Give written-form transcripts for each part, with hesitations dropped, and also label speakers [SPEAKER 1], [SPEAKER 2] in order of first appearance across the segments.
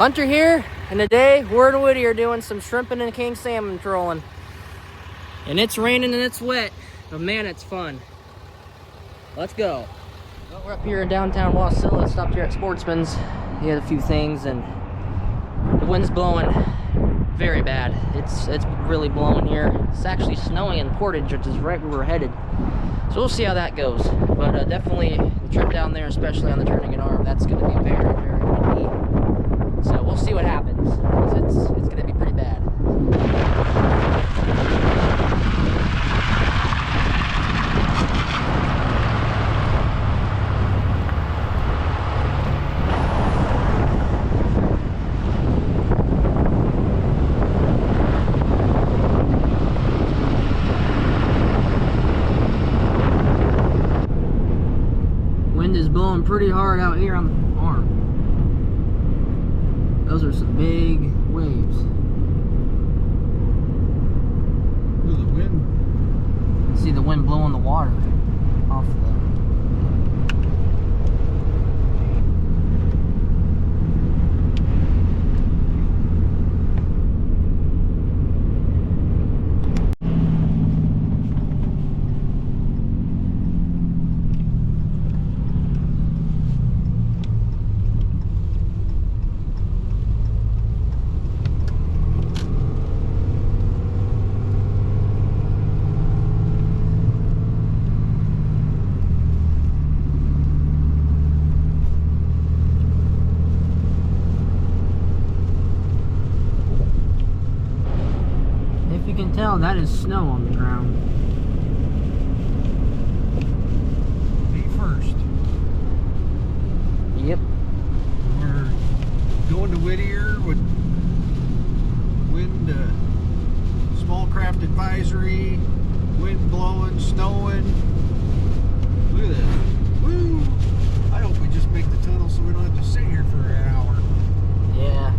[SPEAKER 1] Hunter here, and today we're in Whittier doing some shrimping and king salmon trolling. And it's raining and it's wet, but man, it's fun. Let's go. Well, we're up here in downtown Wasilla, stopped here at Sportsman's. He had a few things, and the wind's blowing very bad. It's really blowing here. It's actually snowing in Portage, which is right where we're headed. So we'll see how that goes. But definitely the trip down there, especially on the turning and arm, that's going to be very, very windy. So we'll see what happens. It's going to be pretty bad. Wind is blowing pretty hard out here on the arm. Those are some big waves.
[SPEAKER 2] Look at the wind.
[SPEAKER 1] See the wind blowing the water off the... You can tell that is snow on the ground.
[SPEAKER 2] Me first.
[SPEAKER 1] Yep.
[SPEAKER 2] We're going to Whittier with wind, small craft advisory, wind blowing, snowing. Look at this. Woo! I hope we just make the tunnel so we don't have to sit here for an hour.
[SPEAKER 1] Yeah.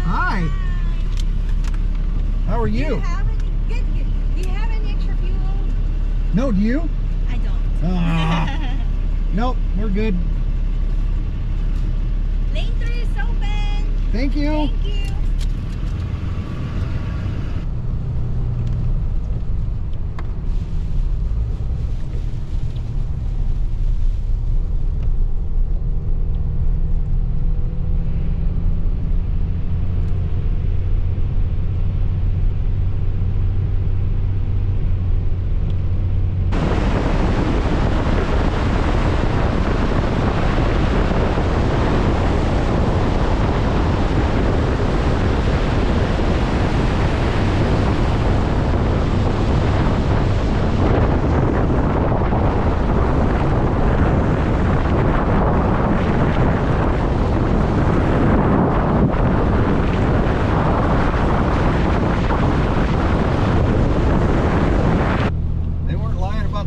[SPEAKER 2] Hi. How are you?
[SPEAKER 3] Do you have any extra fuel?
[SPEAKER 2] No, do you?
[SPEAKER 3] I don't.
[SPEAKER 2] Nope, we're good.
[SPEAKER 3] Lane 3 is open.
[SPEAKER 2] Thank you.
[SPEAKER 3] Thank you.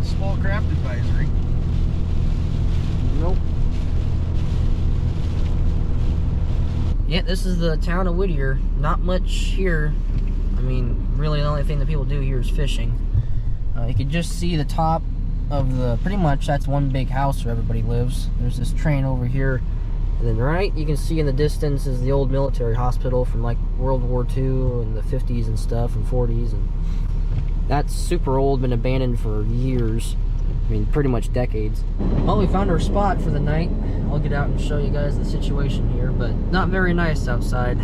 [SPEAKER 2] Small craft advisory.
[SPEAKER 1] Nope. Yeah, this is the town of Whittier. Not much here. I mean, really the only thing that people do here is fishing. You can just see the top of the, pretty much that's one big house where everybody lives. There's this train over here. And then right, you can see in the distance is the old military hospital from like World War II and the 50s and stuff and 40s. And that's super old, been abandoned for years. I mean, pretty much decades. Well, we found our spot for the night. I'll get out and show you guys the situation here, but not very nice outside.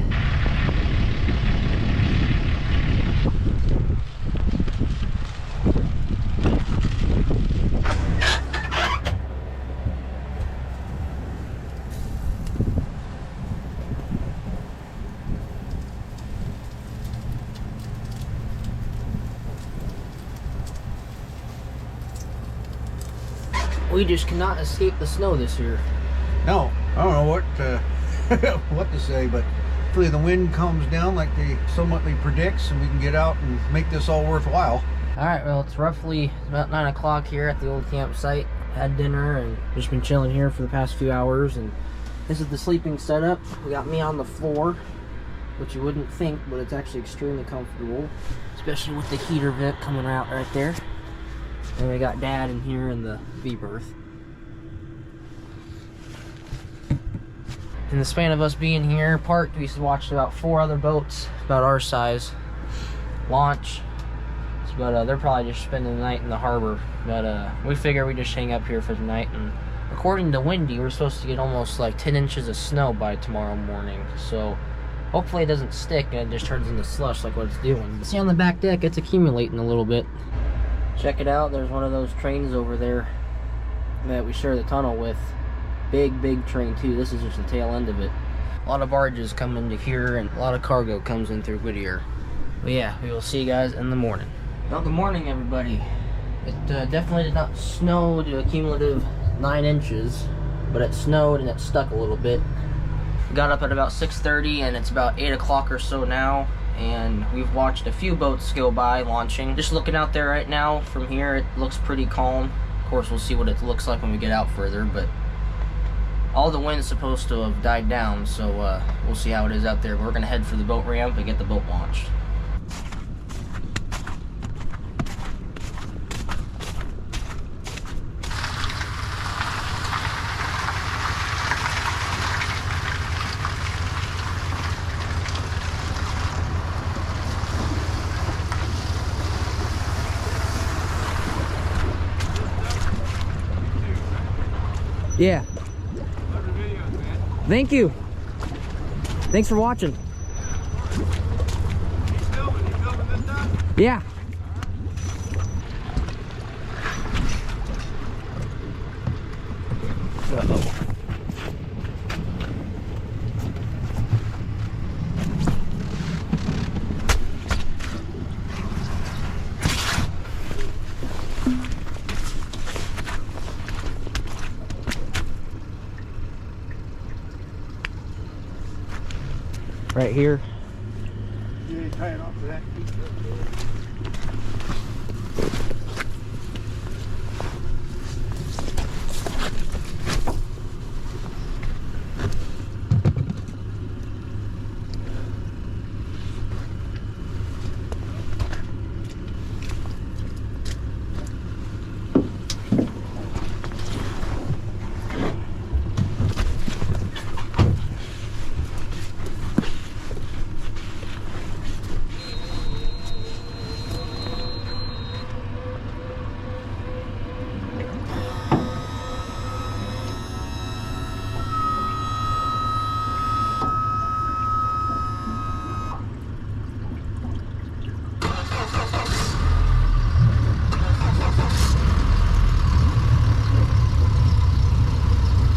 [SPEAKER 1] We just cannot escape the snow this year.
[SPEAKER 2] No, I don't know what what to say, but hopefully the wind comes down like they somewhat predicts, and we can get out and make this all worthwhile.
[SPEAKER 1] All right, well, it's roughly about 9 o'clock here at the old campsite. Had dinner and just been chilling here for the past few hours, and this is the sleeping setup. We got me on the floor, which you wouldn't think, but it's actually extremely comfortable, especially with the heater vent coming out right there. And we got Dad in here in the V-berth. In the span of us being here parked, we watched about 4 other boats about our size launch. But they're probably just spending the night in the harbor. But we figure we just hang up here for the night. And according to Windy, we're supposed to get almost like 10 inches of snow by tomorrow morning. So hopefully it doesn't stick and it just turns into slush like what it's doing. See on the back deck, it's accumulating a little bit. Check it out, there's one of those trains over there that we share the tunnel with. Big train too. This is just the tail end of it. A lot of barges come into here and a lot of cargo comes in through Whittier. But yeah, we will see you guys in the morning. Well, good morning, everybody. It definitely did not snow to a cumulative 9 inches, but it snowed and it stuck a little bit. We got up at about 6:30 and it's about 8 o'clock or so now, and we've watched a few boats go by launching. Just looking out there right now from here, it looks pretty calm. Of course, we'll see what it looks like when we get out further, but all the wind's supposed to have died down, so we'll see how it is out there. We're gonna head for the boat ramp and get the boat launched. Yeah. Thank you. Thanks for watching.
[SPEAKER 2] You filming this time?
[SPEAKER 1] Yeah. Uh-oh. Right here.
[SPEAKER 2] Yeah, tie it off to that.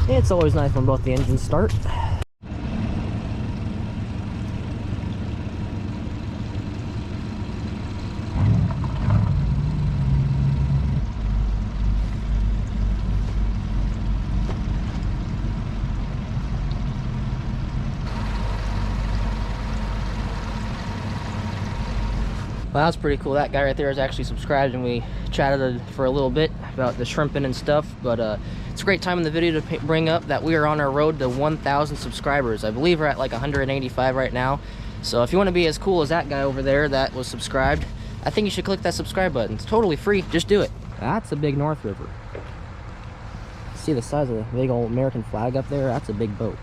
[SPEAKER 1] It's always nice when both the engines start. Well, that's pretty cool. That guy right there is actually subscribed, and we chatted for a little bit about the shrimping and stuff. But it's a great time in the video to bring up that we are on our road to 1,000 subscribers. I believe we're at like 185 right now. So if you want to be as cool as that guy over there that was subscribed, I think you should click that subscribe button. It's totally free. Just do it. That's a big North River. See the size of the big old American flag up there? That's a big boat.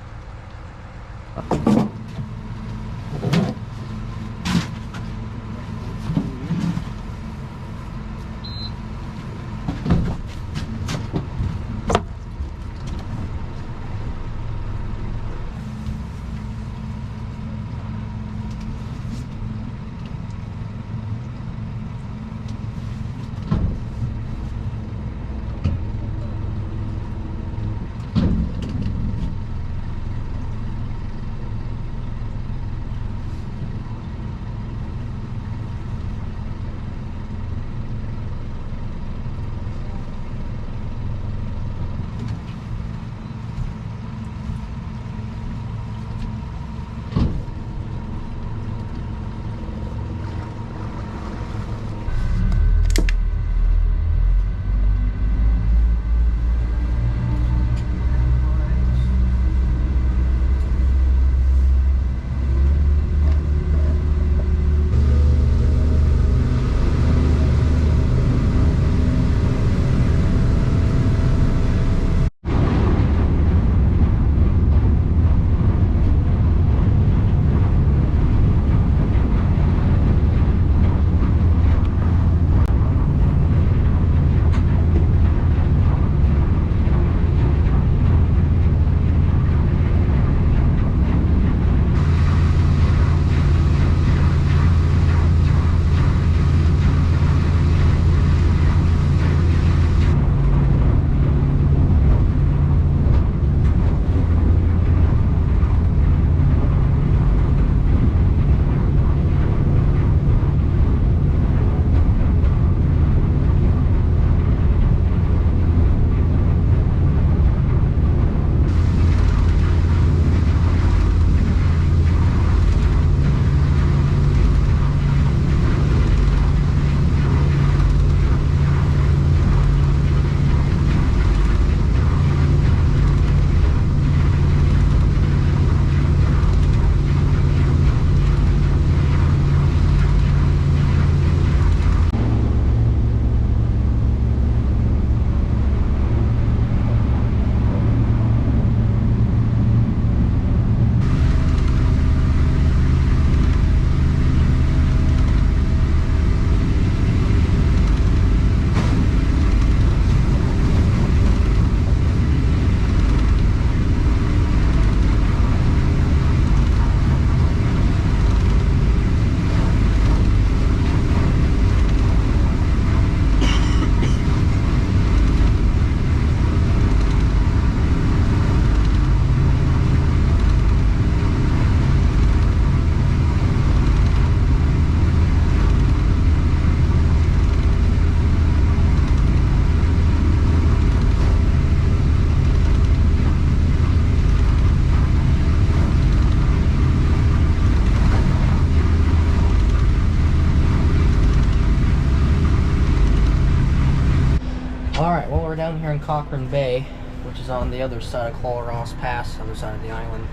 [SPEAKER 1] down here in Cochrane Bay, which is on the other side of Coral Ross Pass, other side of the island.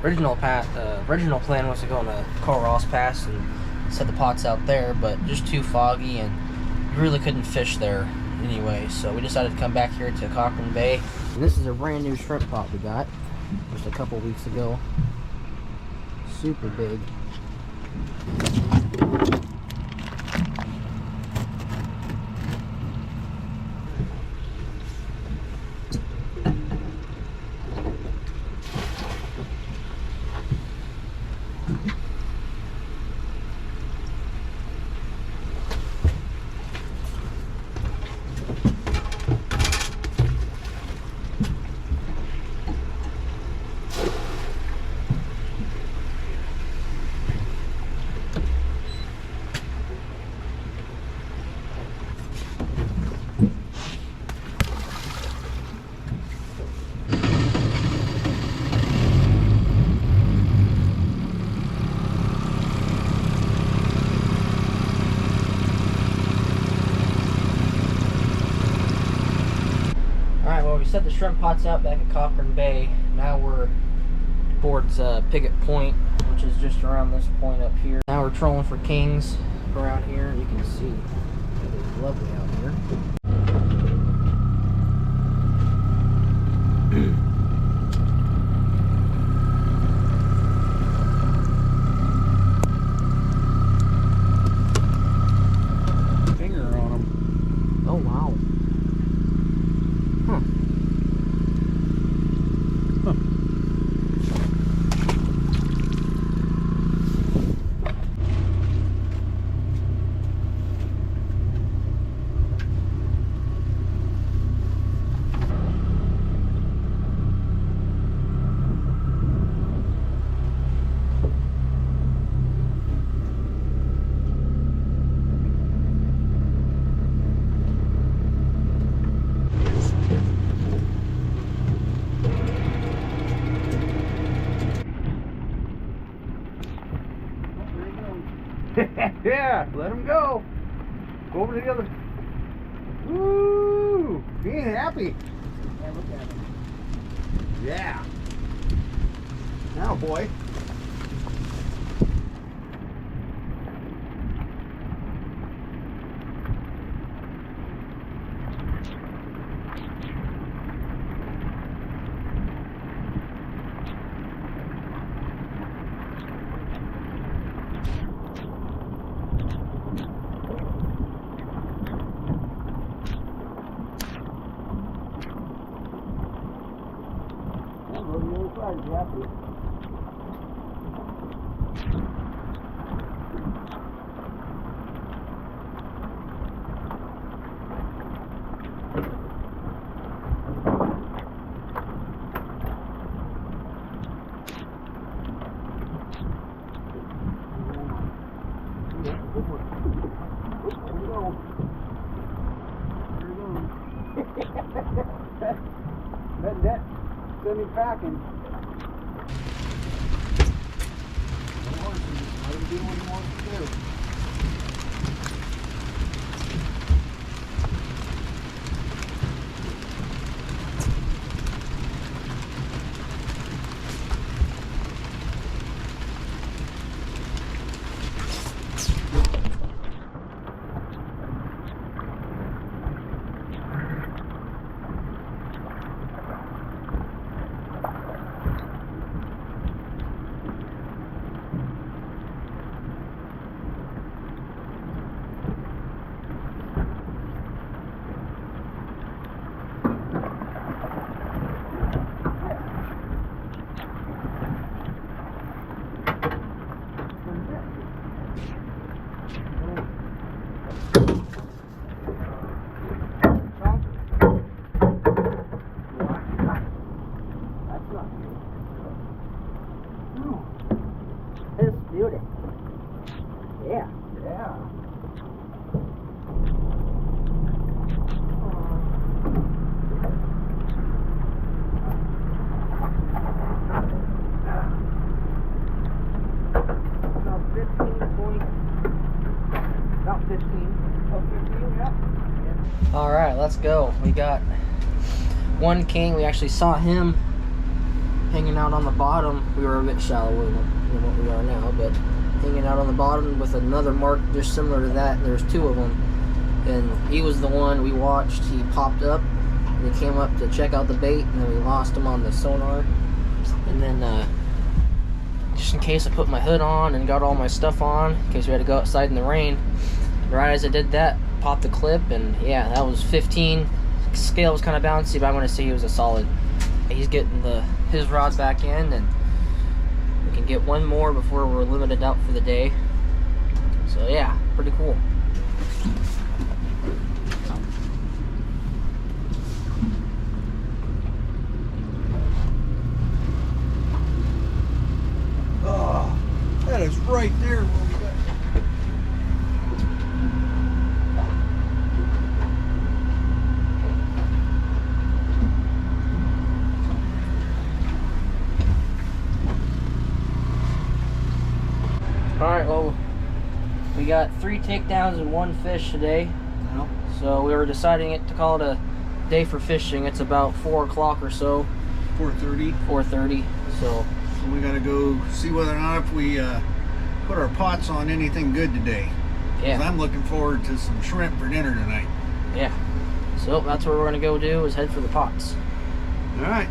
[SPEAKER 1] Original plan was to go on the Coral Ross Pass and set the pots out there, but just too foggy and you really couldn't fish there anyway. So we decided to come back here to Cochrane Bay. And this is a brand new shrimp pot we got just a couple weeks ago. Super big. Alright, well, we set the shrimp pots out back at Cochrane Bay. Now we're towards Piggott Point, which is just around this point up here. Now we're trolling for kings around here. You can see it is lovely out here.
[SPEAKER 2] Finger on them.
[SPEAKER 1] Oh, wow. Huh.
[SPEAKER 2] Yeah, let him go. Go over to the other. Woo! Being happy.
[SPEAKER 1] Yeah, look at it.
[SPEAKER 2] Yeah. Now, boy. Go to the other side, you have to. That send him packing. Let him do what he wants to do.
[SPEAKER 1] This beauty. Yeah.
[SPEAKER 2] Yeah.
[SPEAKER 1] About 15 point. About 15.
[SPEAKER 2] Oh, 15, yeah.
[SPEAKER 1] All right, let's go. We got one king. We actually saw him hanging out on the bottom. We were a bit shallower than what we are now, but hanging out on the bottom with another mark just similar to that. There's two of them, and he was the one we watched. He popped up. We came up to check out the bait, and then we lost him on the sonar. And then just in case I put my hood on and got all my stuff on, in case we had to go outside in the rain, right as I did that, popped the clip, and yeah, that was 15. Scale was kind of bouncy, but I'm going to say he was a solid. He's getting his rod back in, and we can get one more before we're limited out for the day. So yeah, pretty cool.
[SPEAKER 2] Oh, that is right there where we got.
[SPEAKER 1] Alright, well, we got 3 takedowns and 1 fish today.
[SPEAKER 2] No.
[SPEAKER 1] So we were deciding to call it a day for fishing. It's about 4 o'clock or so.
[SPEAKER 2] 4:30.
[SPEAKER 1] 4:30. So
[SPEAKER 2] We gotta go see whether or not if we put our pots on anything good today. 'Cause
[SPEAKER 1] yeah,
[SPEAKER 2] I'm looking forward to some shrimp for dinner tonight.
[SPEAKER 1] yeah. So that's what we're gonna go do, is head for the pots.
[SPEAKER 2] All right.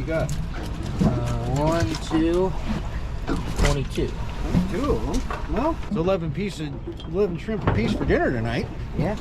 [SPEAKER 2] Got
[SPEAKER 1] 1, 2, 22.
[SPEAKER 2] 22 of them. Well, it's 11 shrimp a piece for dinner tonight.
[SPEAKER 1] Yeah.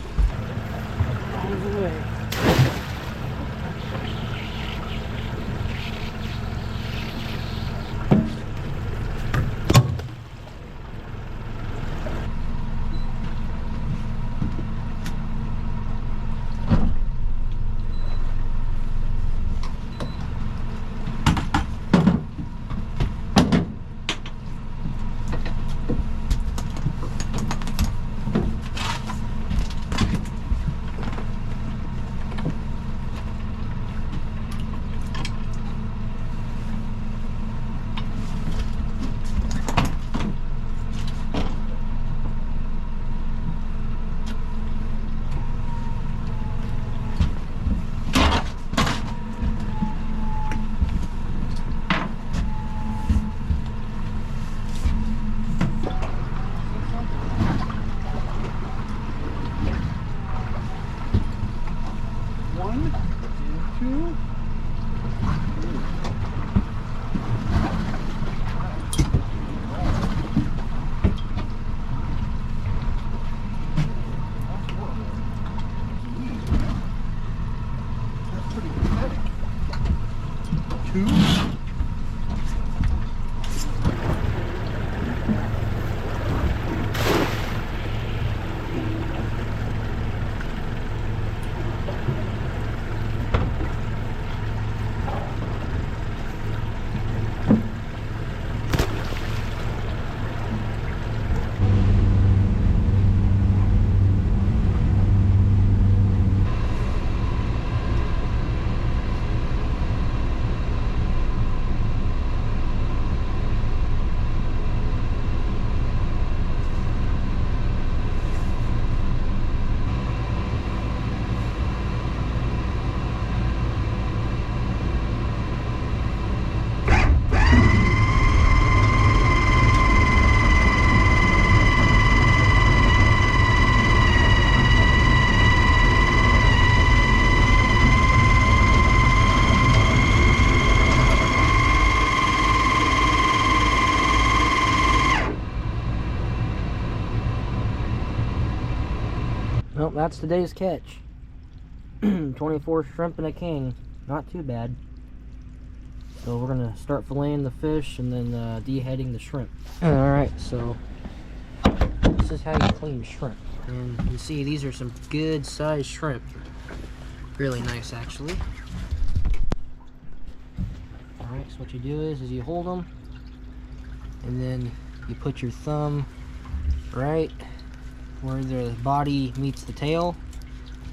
[SPEAKER 2] two.
[SPEAKER 1] Well, that's today's catch. 24 shrimp and a king. Not too bad. So we're gonna start filleting the fish and then deheading the shrimp. Alright, so this is how you clean shrimp. And you can see these are some good sized shrimp. Really nice, actually. Alright, so what you do is you hold them and then you put your thumb right where the body meets the tail,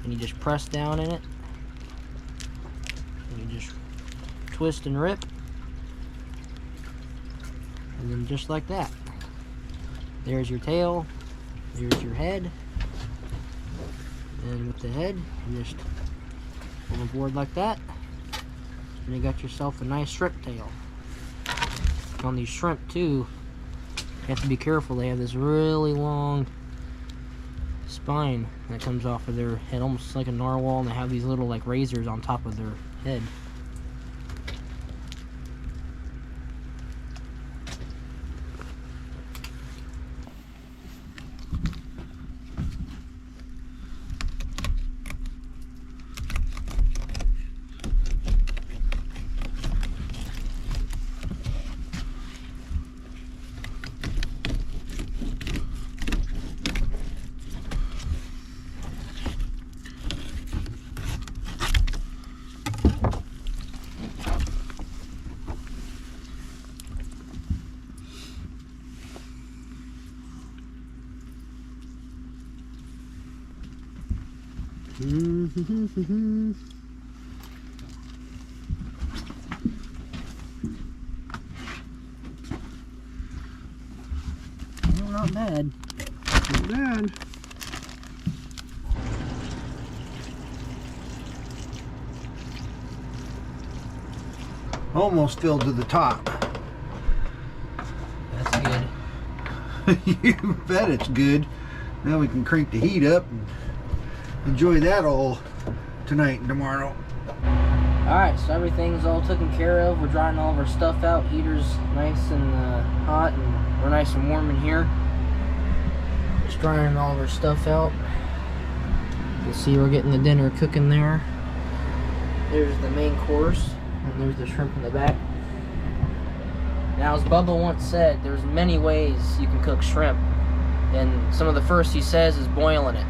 [SPEAKER 1] and you just press down in it, and you just twist and rip, and then just like that, there's your tail, there's your head, and with the head you just pull the board like that, and you got yourself a nice shrimp tail. On these shrimp too, you have to be careful. They have this really long spine that comes off of their head, almost like a narwhal, and they have these little like razors on top of their head. Well, not bad.
[SPEAKER 2] Not bad. Almost filled to the top.
[SPEAKER 1] That's good.
[SPEAKER 2] You bet it's good. Now we can crank the heat up and enjoy that all tonight and tomorrow.
[SPEAKER 1] Alright, so everything's all taken care of. We're drying all of our stuff out. Heater's nice and hot, and we're nice and warm in here. Just drying all of our stuff out. You'll see we're getting the dinner cooking there. There's the main course, and there's the shrimp in the back. Now, as Bubba once said, there's many ways you can cook shrimp. And some of the first he says is boiling it,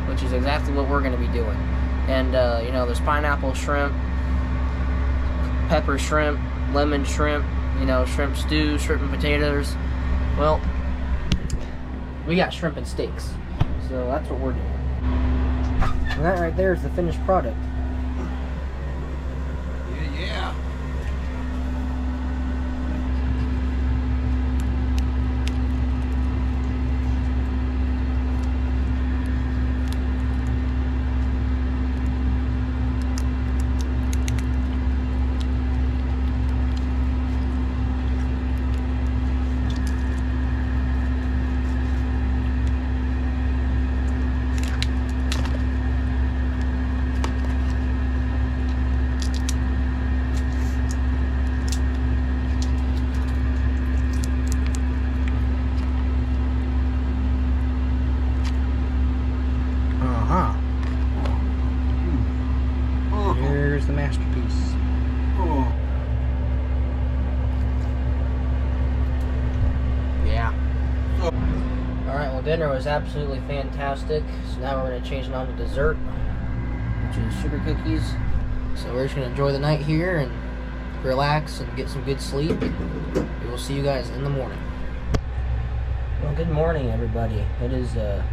[SPEAKER 1] which is exactly what we're going to be doing. And, you know, there's pineapple shrimp, pepper shrimp, lemon shrimp, you know, shrimp stew, shrimp and potatoes. Well, we got shrimp and steaks, so that's what we're doing. And that right there is the finished product.
[SPEAKER 2] Yeah.
[SPEAKER 1] Here's the masterpiece.
[SPEAKER 2] Oh.
[SPEAKER 1] Well, dinner was absolutely fantastic. So now we're going to change it on to dessert, which is sugar cookies. So we're just going to enjoy the night here and relax and get some good sleep. We will see you guys in the morning. Well, good morning, everybody. It is a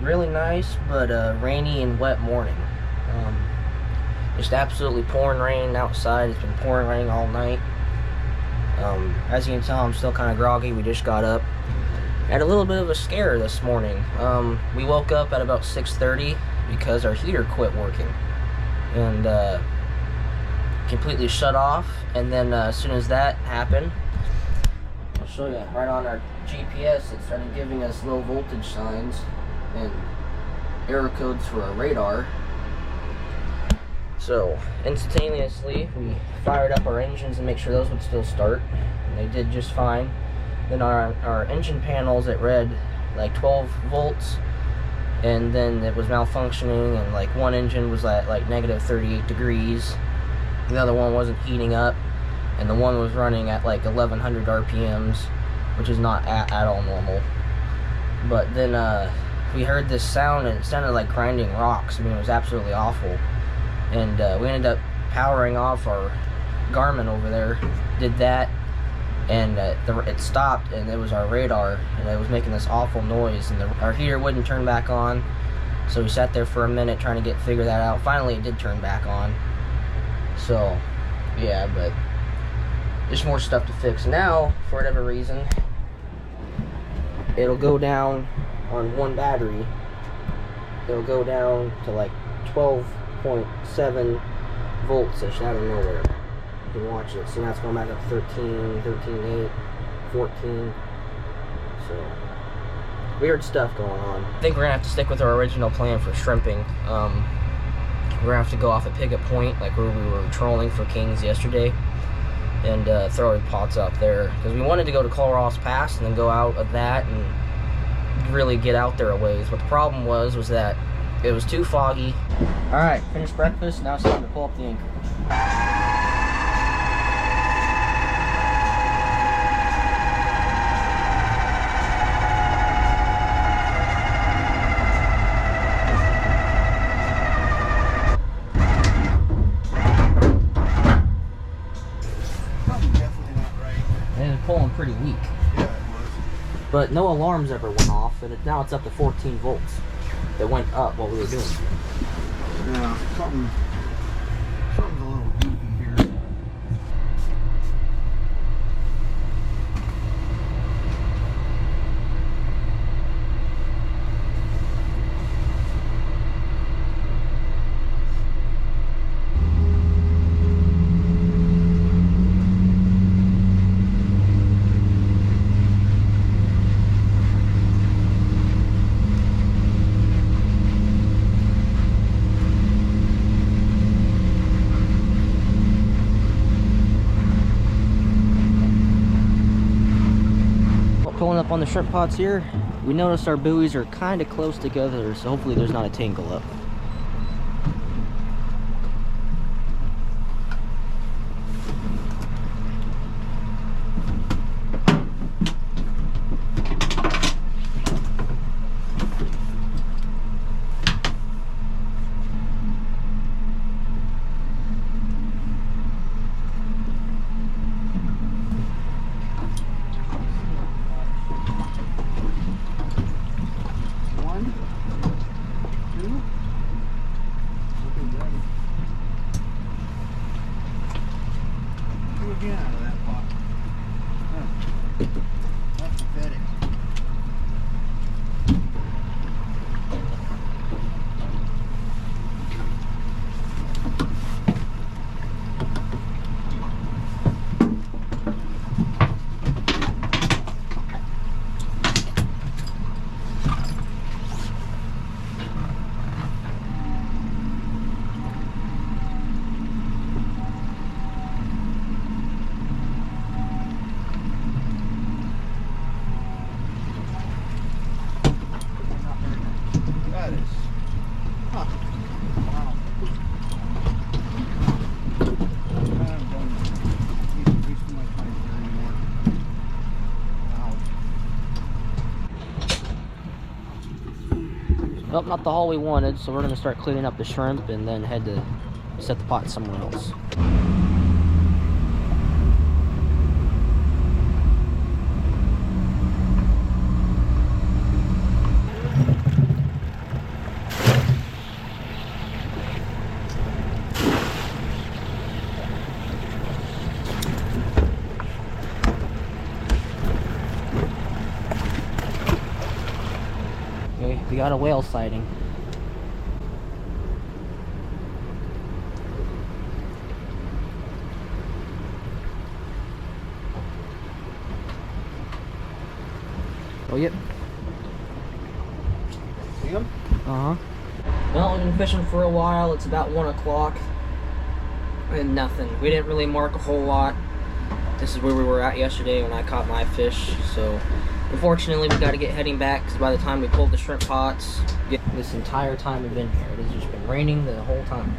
[SPEAKER 1] really nice but rainy and wet morning. Just absolutely pouring rain outside. It's been pouring rain all night. As you can tell, I'm still kind of groggy. We just got up. Had a little bit of a scare this morning. We woke up at about 6:30 because our heater quit working and completely shut off. And then as soon as that happened, I'll show you, right on our GPS, it started giving us low voltage signs and error codes for our radar. So instantaneously we fired up our engines and make sure those would still start, and they did just fine. Then our engine panels, it read like 12 volts, and then it was malfunctioning, and like one engine was at like negative 38 degrees, the other one wasn't heating up, and the one was running at like 1100 RPMs, which is not at all normal. But then we heard this sound, and it sounded like grinding rocks. I mean, it was absolutely awful. And we ended up powering off our Garmin over there, did that, and it stopped, and it was our radar, and it was making this awful noise, and our heater wouldn't turn back on. So we sat there for a minute trying to figure that out. Finally it did turn back on. So yeah, but there's more stuff to fix. Now, for whatever reason, it'll go down on one battery. It'll go down to like 12.7 volts ish out of nowhere. You can watch it. See, now it's going back up 13, 13.8, 14. So weird stuff going on. I think we're gonna have to stick with our original plan for shrimping. We're gonna have to go off at Picket Point, like where we were trolling for kings yesterday, and throw our pots out there, because we wanted to go to Colross Pass and then go out of that and really get out there a ways. But the problem was that it was too foggy. All right, finished breakfast. Now it's time to pull up the anchor. Pulling pretty weak.
[SPEAKER 2] Yeah, it was.
[SPEAKER 1] But no alarms ever went off, and now it's up to 14 volts. That went up while we were doing it.
[SPEAKER 2] Yeah, something's a little goofy here.
[SPEAKER 1] Pulling up on the shrimp pots here, we noticed our buoys are kind of close together, so hopefully there's not a tangle up.
[SPEAKER 2] Again out of that pot. Huh. That's pathetic.
[SPEAKER 1] Well, not the haul we wanted, so we're gonna start cleaning up the shrimp and then head to set the pot somewhere else. Okay, we got a whale sighting. Oh, yep.
[SPEAKER 2] See him?
[SPEAKER 1] Uh-huh. Well, we've been fishing for a while. It's about 1 o'clock. And nothing. We didn't really mark a whole lot. This is where we were at yesterday when I caught my fish. So, unfortunately, we got to get heading back because by the time we pulled the shrimp pots, this entire time we've been here, it has just been raining the whole time.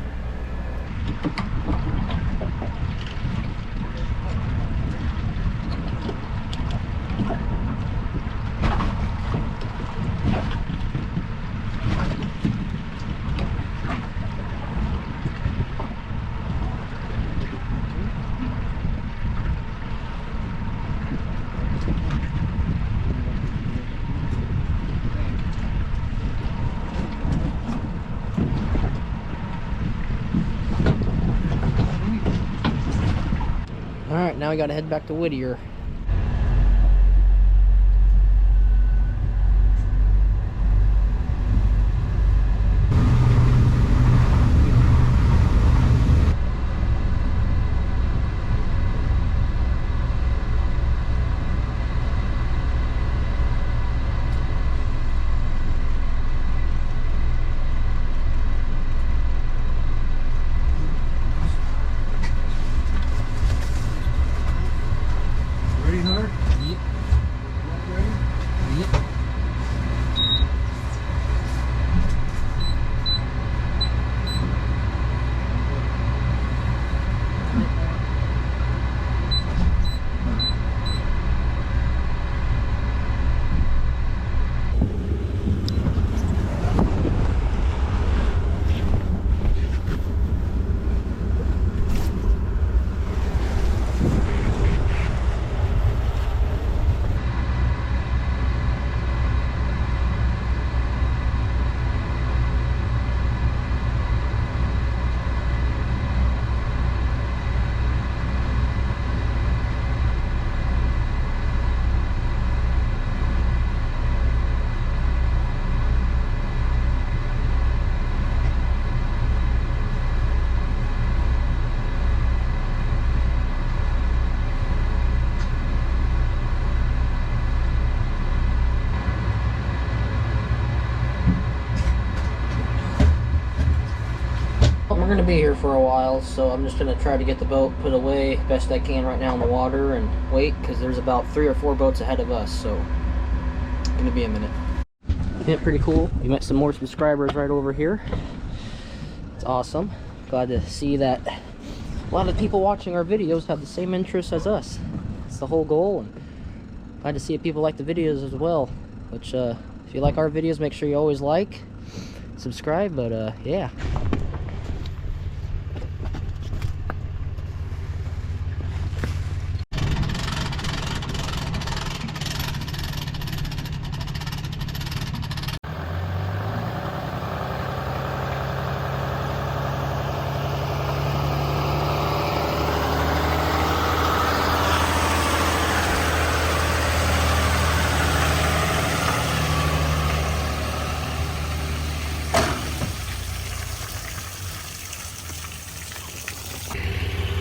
[SPEAKER 1] Alright, now we gotta head back to Whittier.
[SPEAKER 2] Ready, Hunter?
[SPEAKER 1] Yep.
[SPEAKER 2] Ready?
[SPEAKER 1] Yep. We're gonna be here for a while, so I'm just gonna try to get the boat put away best I can right now in the water and wait, because there's about 3 or 4 boats ahead of us, so it's gonna be a minute. Yeah, pretty cool. We met some more subscribers right over here. It's awesome. Glad to see that a lot of people watching our videos have the same interests as us. It's the whole goal, and glad to see if people like the videos as well. Which, if you like our videos, make sure you always like, subscribe, but yeah.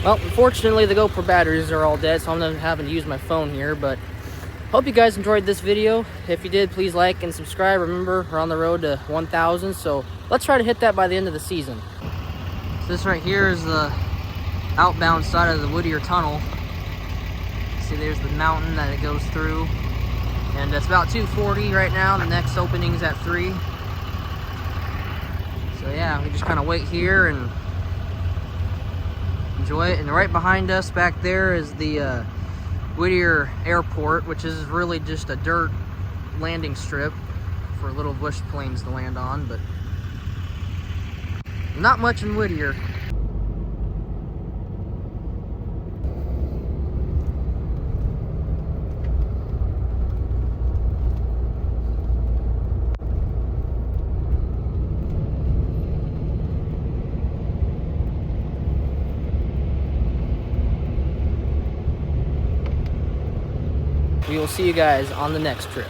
[SPEAKER 1] Well, unfortunately the GoPro batteries are all dead, so I'm having to use my phone here, but hope you guys enjoyed this video. If you did, please like and subscribe. Remember, we're on the road to 1,000, so let's try to hit that by the end of the season. So this right here is the outbound side of the Whittier tunnel. See, there's the mountain that it goes through, and it's about 2:40 right now. The next opening's at 3. So yeah, we just kind of wait here and enjoy it. And right behind us back there is the Whittier Airport, which is really just a dirt landing strip for little bush planes to land on, but not much in Whittier. We will see you guys on the next trip.